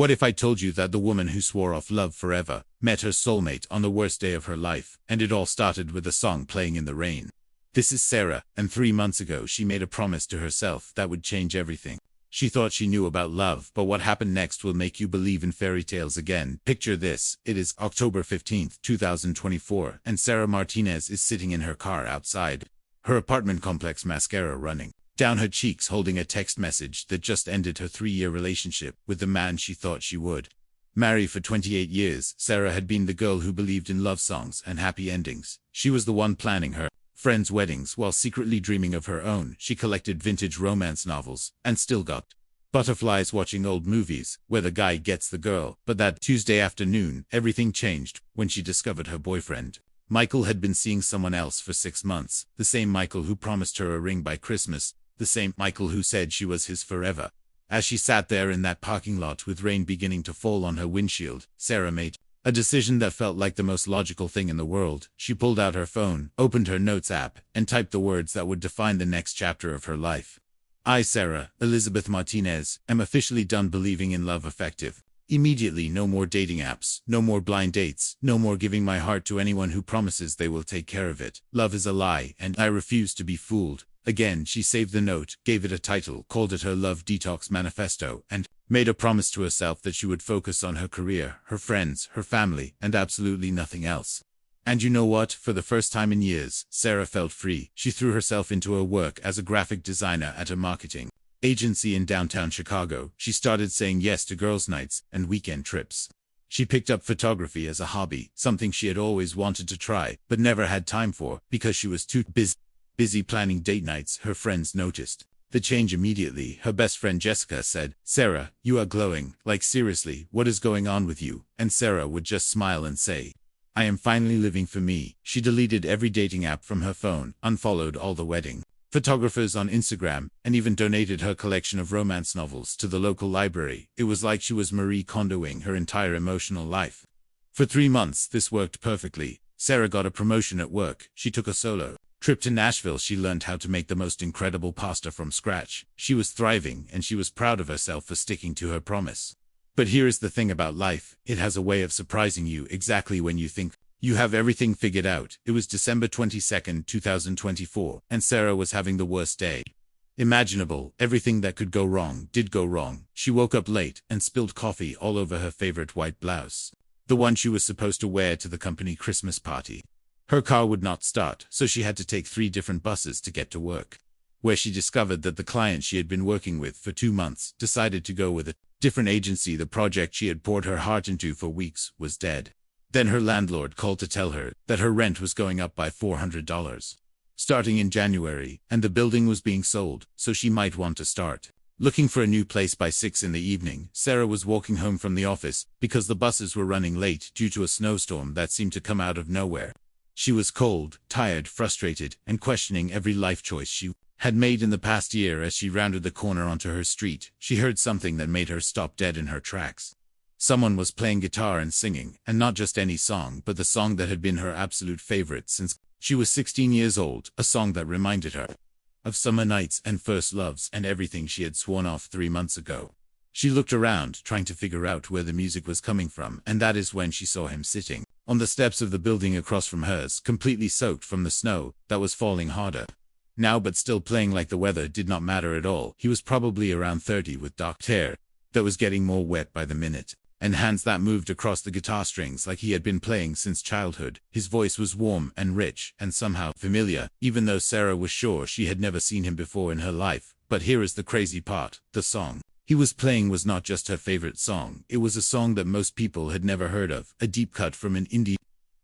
What if I told you that the woman who swore off love forever met her soulmate on the worst day of her life, and it all started with a song playing in the rain? This is Sarah, and 3 months ago she made a promise to herself that would change everything. She thought she knew about love, but what happened next will make you believe in fairy tales again. Picture this: it is October 15th, 2024, and Sarah Martinez is sitting in her car outside her apartment complex, mascara running down her cheeks, holding a text message that just ended her 3-year relationship with the man she thought she would marry for 28 years. Sarah had been the girl who believed in love songs and happy endings. She was the one planning her friends' weddings while secretly dreaming of her own. She collected vintage romance novels and still got butterflies watching old movies where the guy gets the girl. But that Tuesday afternoon, everything changed when she discovered her boyfriend Michael had been seeing someone else for 6 months. The same Michael who promised her a ring by Christmas. The same Michael who said she was his forever. As she sat there in that parking lot with rain beginning to fall on her windshield, Sarah made a decision that felt like the most logical thing in the world. She pulled out her phone, opened her notes app, and typed the words that would define the next chapter of her life. I, Sarah Elizabeth Martinez, am officially done believing in love. Effective immediately. No more dating apps, no more blind dates, no more giving my heart to anyone who promises they will take care of it. Love is a lie, and I refuse to be fooled. Again, she saved the note, gave it a title, called it her Love Detox Manifesto, and made a promise to herself that she would focus on her career, her friends, her family, and absolutely nothing else. And you know what? For the first time in years, Sarah felt free. She threw herself into her work as a graphic designer at a marketing agency in downtown Chicago. She started saying yes to girls' nights and weekend trips. She picked up photography as a hobby, something she had always wanted to try, but never had time for, because she was too busy planning date nights. Her friends noticed the change immediately. Her best friend Jessica said, "Sarah, you are glowing. Like, seriously, what is going on with you?" And Sarah would just smile and say, "I am finally living for me." She deleted every dating app from her phone, unfollowed all the wedding photographers on Instagram, and even donated her collection of romance novels to the local library. It was like she was Marie Kondoing her entire emotional life. For 3 months, this worked perfectly. Sarah got a promotion at work. She took a solo trip to Nashville. She learned how to make the most incredible pasta from scratch. She was thriving, and she was proud of herself for sticking to her promise. But here is the thing about life: it has a way of surprising you exactly when you think you have everything figured out. It was December 22nd, 2024, and Sarah was having the worst day imaginable. Everything that could go wrong did go wrong. She woke up late and spilled coffee all over her favorite white blouse, the one she was supposed to wear to the company Christmas party. Her car would not start, so she had to take 3 different buses to get to work, where she discovered that the client she had been working with for 2 months decided to go with a different agency. The project she had poured her heart into for weeks was dead. Then her landlord called to tell her that her rent was going up by $400 starting in January, and the building was being sold, so she might want to start looking for a new place by 6 in the evening. Sarah was walking home from the office because the buses were running late due to a snowstorm that seemed to come out of nowhere. She was cold, tired, frustrated, and questioning every life choice she had made in the past year. As she rounded the corner onto her street, she heard something that made her stop dead in her tracks. Someone was playing guitar and singing, and not just any song, but the song that had been her absolute favorite since she was 16 years old, a song that reminded her of summer nights and first loves and everything she had sworn off 3 months ago. She looked around, trying to figure out where the music was coming from, and that is when she saw him sitting on the steps of the building across from hers, completely soaked from the snow that was falling harder now, but still playing like the weather did not matter at all. He was probably around 30 with dark hair that was getting more wet by the minute, and hands that moved across the guitar strings like he had been playing since childhood. His voice was warm and rich and somehow familiar, even though Sarah was sure she had never seen him before in her life. But here is the crazy part: the song he was playing was not just her favorite song. It was a song that most people had never heard of, a deep cut from an indie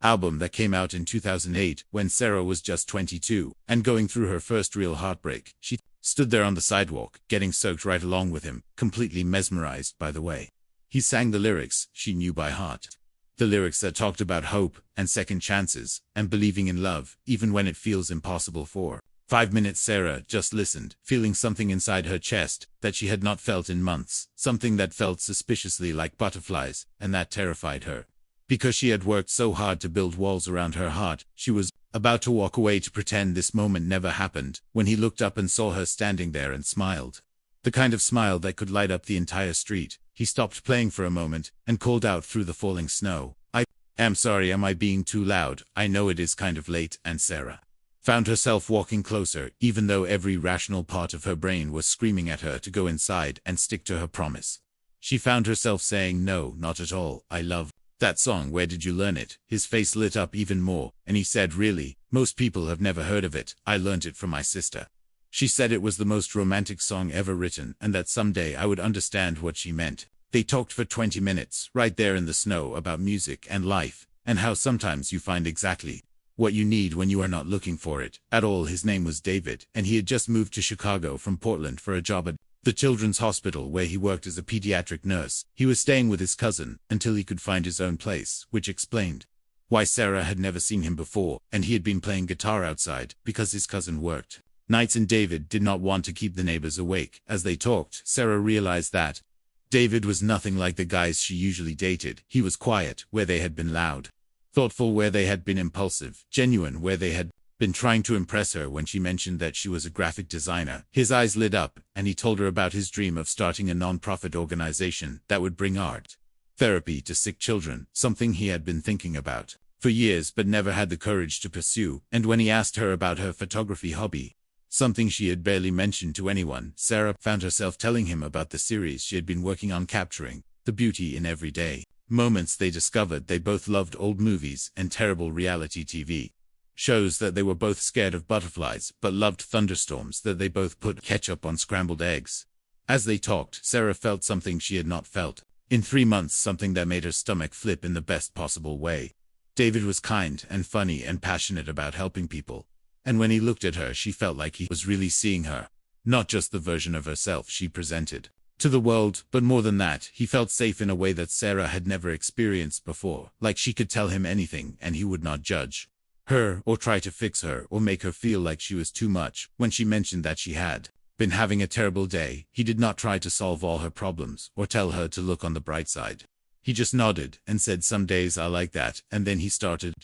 album that came out in 2008 when Sarah was just 22 and going through her first real heartbreak. She stood there on the sidewalk, getting soaked right along with him, completely mesmerized by the way he sang the lyrics she knew by heart. The lyrics that talked about hope and second chances and believing in love, even when it feels impossible. For 5 minutes Sarah just listened, feeling something inside her chest that she had not felt in months, something that felt suspiciously like butterflies, and that terrified her. Because she had worked so hard to build walls around her heart, she was about to walk away to pretend this moment never happened, when he looked up and saw her standing there and smiled. The kind of smile that could light up the entire street. He stopped playing for a moment and called out through the falling snow, "I am sorry, am I being too loud? I know it is kind of late," and Sarah found herself walking closer, even though every rational part of her brain was screaming at her to go inside and stick to her promise. She found herself saying, "No, not at all, I love that song. Where did you learn it?" His face lit up even more, and he said, "Really? Most people have never heard of it. I learned it from my sister. She said it was the most romantic song ever written and that someday I would understand what she meant." They talked for 20 minutes, right there in the snow, about music and life, and how sometimes you find exactly what you need when you are not looking for it at all. His name was David, and he had just moved to Chicago from Portland for a job at the Children's Hospital where he worked as a pediatric nurse. He was staying with his cousin until he could find his own place, which explained why Sarah had never seen him before, and he had been playing guitar outside because his cousin worked nights and David did not want to keep the neighbors awake. As they talked, Sarah realized that David was nothing like the guys she usually dated. He was quiet where they had been loud, thoughtful where they had been impulsive, genuine where they had been trying to impress her. When she mentioned that she was a graphic designer, his eyes lit up, and he told her about his dream of starting a non-profit organization that would bring art therapy to sick children, something he had been thinking about for years but never had the courage to pursue. And when he asked her about her photography hobby, something she had barely mentioned to anyone, Sarah found herself telling him about the series she had been working on, capturing the beauty in everyday moments. They discovered they both loved old movies and terrible reality TV shows, that they were both scared of butterflies but loved thunderstorms, that they both put ketchup on scrambled eggs. As they talked, Sarah felt something she had not felt in 3 months, something that made her stomach flip in the best possible way. David was kind and funny and passionate about helping people, and when he looked at her she felt like he was really seeing her, not just the version of herself she presented to the world, but more than that. He felt safe in a way that Sarah had never experienced before, like she could tell him anything and he would not judge her or try to fix her or make her feel like she was too much. When she mentioned that she had been having a terrible day, he did not try to solve all her problems or tell her to look on the bright side. He just nodded and said, "Some days I like that," and then he started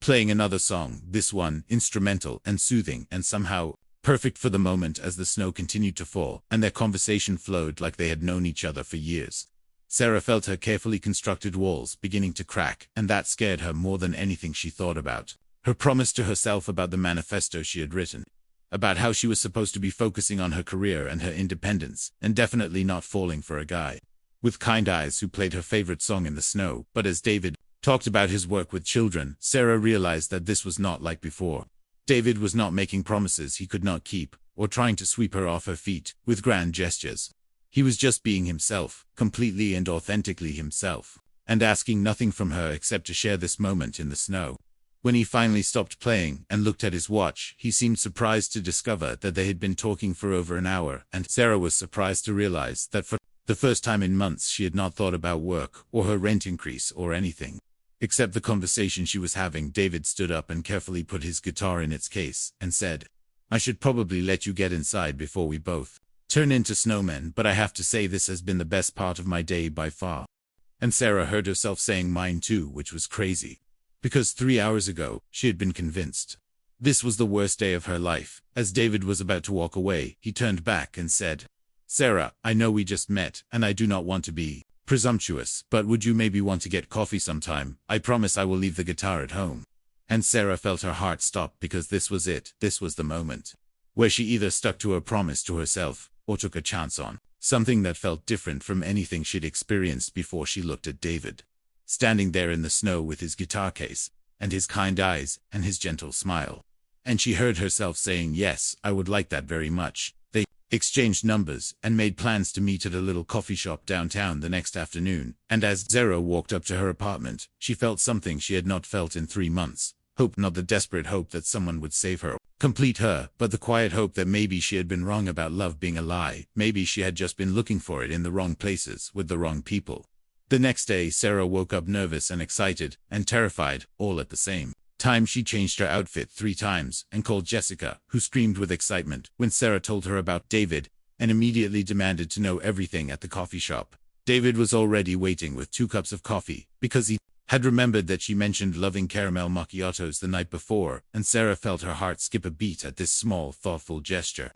playing another song, this one instrumental and soothing and somehow perfect for the moment. As the snow continued to fall and their conversation flowed like they had known each other for years, Sarah felt her carefully constructed walls beginning to crack, and that scared her more than anything she thought about her promise to herself, about the manifesto she had written, about how she was supposed to be focusing on her career and her independence, and definitely not falling for a guy with kind eyes who played her favorite song in the snow. But as David talked about his work with children, Sarah realized that this was not like before. David was not making promises he could not keep, or trying to sweep her off her feet with grand gestures. He was just being himself, completely and authentically himself, and asking nothing from her except to share this moment in the snow. When he finally stopped playing and looked at his watch, he seemed surprised to discover that they had been talking for over an hour, and Sarah was surprised to realize that for the first time in months she had not thought about work or her rent increase or anything except the conversation she was having. David stood up and carefully put his guitar in its case and said, "I should probably let you get inside before we both turn into snowmen, but I have to say this has been the best part of my day by far." And Sarah heard herself saying mine too, which was crazy, because 3 hours ago she had been convinced this was the worst day of her life. As David was about to walk away, he turned back and said, "Sarah, I know we just met, and I do not want to be presumptuous, but would you maybe want to get coffee sometime? I promise I will leave the guitar at home." And Sarah felt her heart stop, because this was it. This was the moment where she either stuck to her promise to herself or took a chance on something that felt different from anything she'd experienced before. She looked at David, standing there in the snow with his guitar case and his kind eyes and his gentle smile, and she heard herself saying, "Yes, I would like that very much." They exchanged numbers and made plans to meet at a little coffee shop downtown the next afternoon, and as Sarah walked up to her apartment, she felt something she had not felt in 3 months. Hope, not the desperate hope that someone would save her, complete her, but the quiet hope that maybe she had been wrong about love being a lie. Maybe she had just been looking for it in the wrong places with the wrong people. The next day, Sarah woke up nervous and excited and terrified, all at the same time. She changed her outfit 3 times and called Jessica, who screamed with excitement when Sarah told her about David, and immediately demanded to know everything at the coffee shop. David was already waiting with 2 cups of coffee, because he had remembered that she mentioned loving caramel macchiatos the night before, and Sarah felt her heart skip a beat at this small, thoughtful gesture.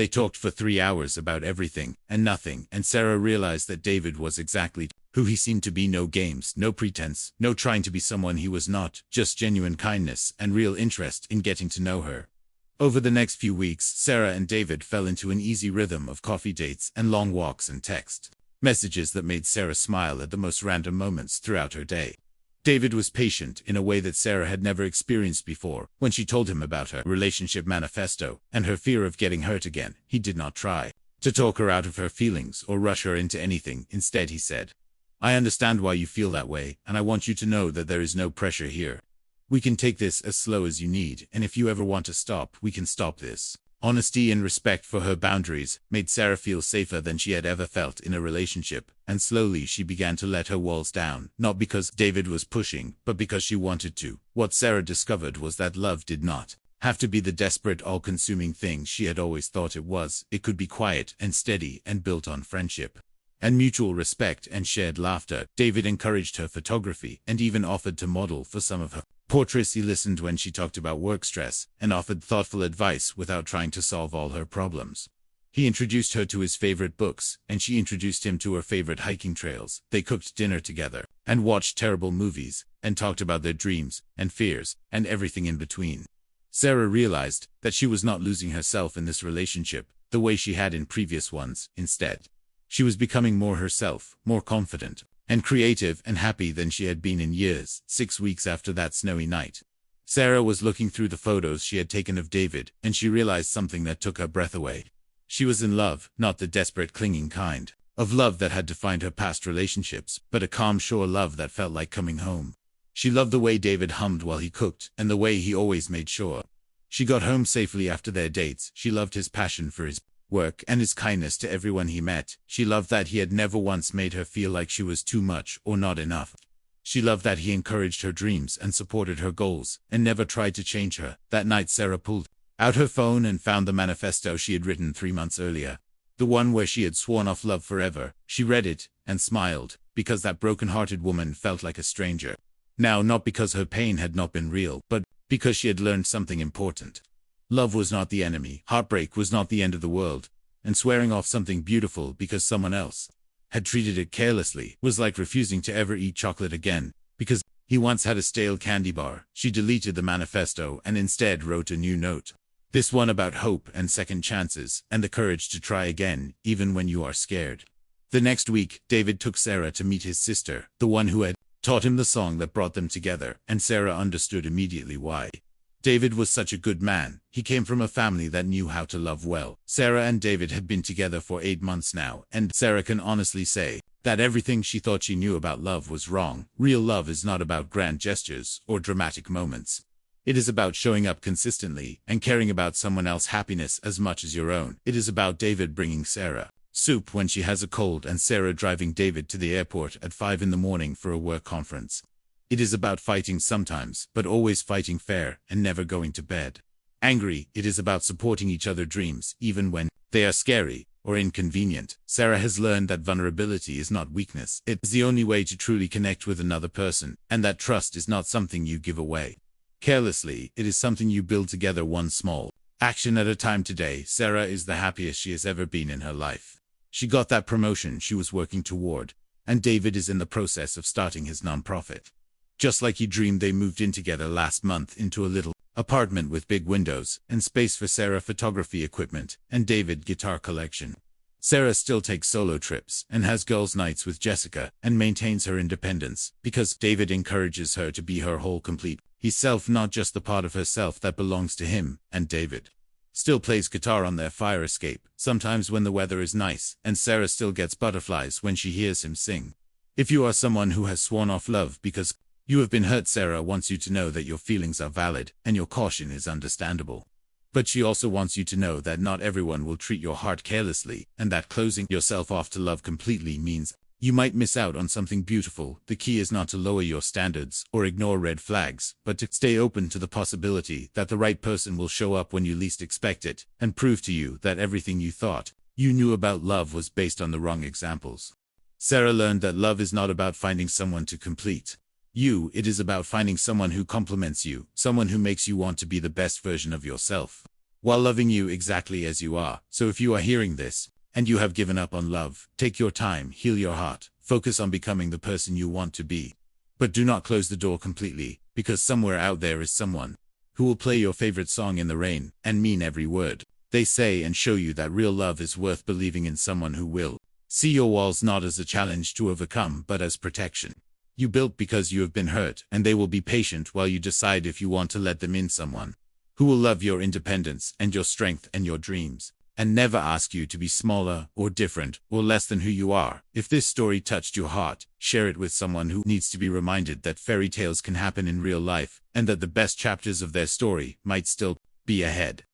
They talked for 3 hours about everything and nothing, and Sarah realized that David was exactly who he seemed to be. No games, no pretense, no trying to be someone he was not, just genuine kindness and real interest in getting to know her. Over the next few weeks, Sarah and David fell into an easy rhythm of coffee dates and long walks and text messages that made Sarah smile at the most random moments throughout her day. David was patient in a way that Sarah had never experienced before. When she told him about her relationship manifesto and her fear of getting hurt again, he did not try to talk her out of her feelings or rush her into anything. Instead, he said, "I understand why you feel that way, and I want you to know that there is no pressure here. We can take this as slow as you need, and if you ever want to stop, we can stop this." Honesty and respect for her boundaries made Sarah feel safer than she had ever felt in a relationship, and slowly she began to let her walls down, not because David was pushing, but because she wanted to. What Sarah discovered was that love did not have to be the desperate, all-consuming thing she had always thought it was. It could be quiet and steady and built on friendship and mutual respect and shared laughter. David encouraged her photography and even offered to model for some of her portraits. He listened when she talked about work stress and offered thoughtful advice without trying to solve all her problems. He introduced her to his favorite books, and she introduced him to her favorite hiking trails. They cooked dinner together and watched terrible movies and talked about their dreams and fears and everything in between. Sarah realized that she was not losing herself in this relationship the way she had in previous ones. Instead, she was becoming more herself, more confident and creative and happy than she had been in years. 6 weeks after that snowy night, Sarah was looking through the photos she had taken of David, and she realized something that took her breath away. She was in love, not the desperate clinging kind of love that had defined her past relationships, but a calm, sure love that felt like coming home. She loved the way David hummed while he cooked, and the way he always made sure she got home safely after their dates. She loved his passion for his work and his kindness to everyone he met. She loved that he had never once made her feel like she was too much or not enough. She loved that he encouraged her dreams and supported her goals and never tried to change her. That night, Sarah pulled out her phone and found the manifesto she had written 3 months earlier, the one where she had sworn off love forever. She read it and smiled, because that broken-hearted woman felt like a stranger now, not because her pain had not been real, but because she had learned something important. Love was not the enemy, heartbreak was not the end of the world, and swearing off something beautiful because someone else had treated it carelessly was like refusing to ever eat chocolate again, because he once had a stale candy bar. She deleted the manifesto and instead wrote a new note. This one about hope and second chances, and the courage to try again, even when you are scared. The next week, David took Sarah to meet his sister, the one who had taught him the song that brought them together, and Sarah understood immediately why. David was such a good man. He came from a family that knew how to love well. Sarah and David had been together for 8 months now, and Sarah can honestly say that everything she thought she knew about love was wrong. Real love is not about grand gestures or dramatic moments. It is about showing up consistently and caring about someone else's happiness as much as your own. It is about David bringing Sarah soup when she has a cold and Sarah driving David to the airport at 5 in the morning for a work conference. It is about fighting sometimes, but always fighting fair and never going to bed angry. It is about supporting each other's dreams, even when they are scary or inconvenient. Sarah has learned that vulnerability is not weakness. It is the only way to truly connect with another person, and that trust is not something you give away carelessly. It is something you build together, one small action at a time. Today, Sarah is the happiest she has ever been in her life. She got that promotion she was working toward, and David is in the process of starting his nonprofit. Just like he dreamed, they moved in together last month into a little apartment with big windows and space for Sarah photography equipment and David guitar collection. Sarah still takes solo trips and has girls' nights with Jessica and maintains her independence because David encourages her to be her whole, complete self, not just the part of herself that belongs to him. And David still plays guitar on their fire escape, sometimes when the weather is nice, and Sarah still gets butterflies when she hears him sing. If you are someone who has sworn off love because you have been hurt, Sarah wants you to know that your feelings are valid and your caution is understandable. But she also wants you to know that not everyone will treat your heart carelessly, and that closing yourself off to love completely means you might miss out on something beautiful. The key is not to lower your standards or ignore red flags, but to stay open to the possibility that the right person will show up when you least expect it and prove to you that everything you thought you knew about love was based on the wrong examples. Sarah learned that love is not about finding someone to complete you. It is about finding someone who complements you, someone who makes you want to be the best version of yourself. while loving you exactly as you are. So if you are hearing this, and you have given up on love, take your time, heal your heart, focus on becoming the person you want to be. But do not close the door completely, because somewhere out there is someone who will play your favorite song in the rain, and mean every word they say, and show you that real love is worth believing in someone who will see your walls not as a challenge to overcome, but as protection you built because you have been hurt, and they will be patient while you decide if you want to let them in. Someone who will love your independence and your strength and your dreams, and never ask you to be smaller or different or less than who you are. If this story touched your heart, share it with someone who needs to be reminded that fairy tales can happen in real life, and that the best chapters of their story might still be ahead.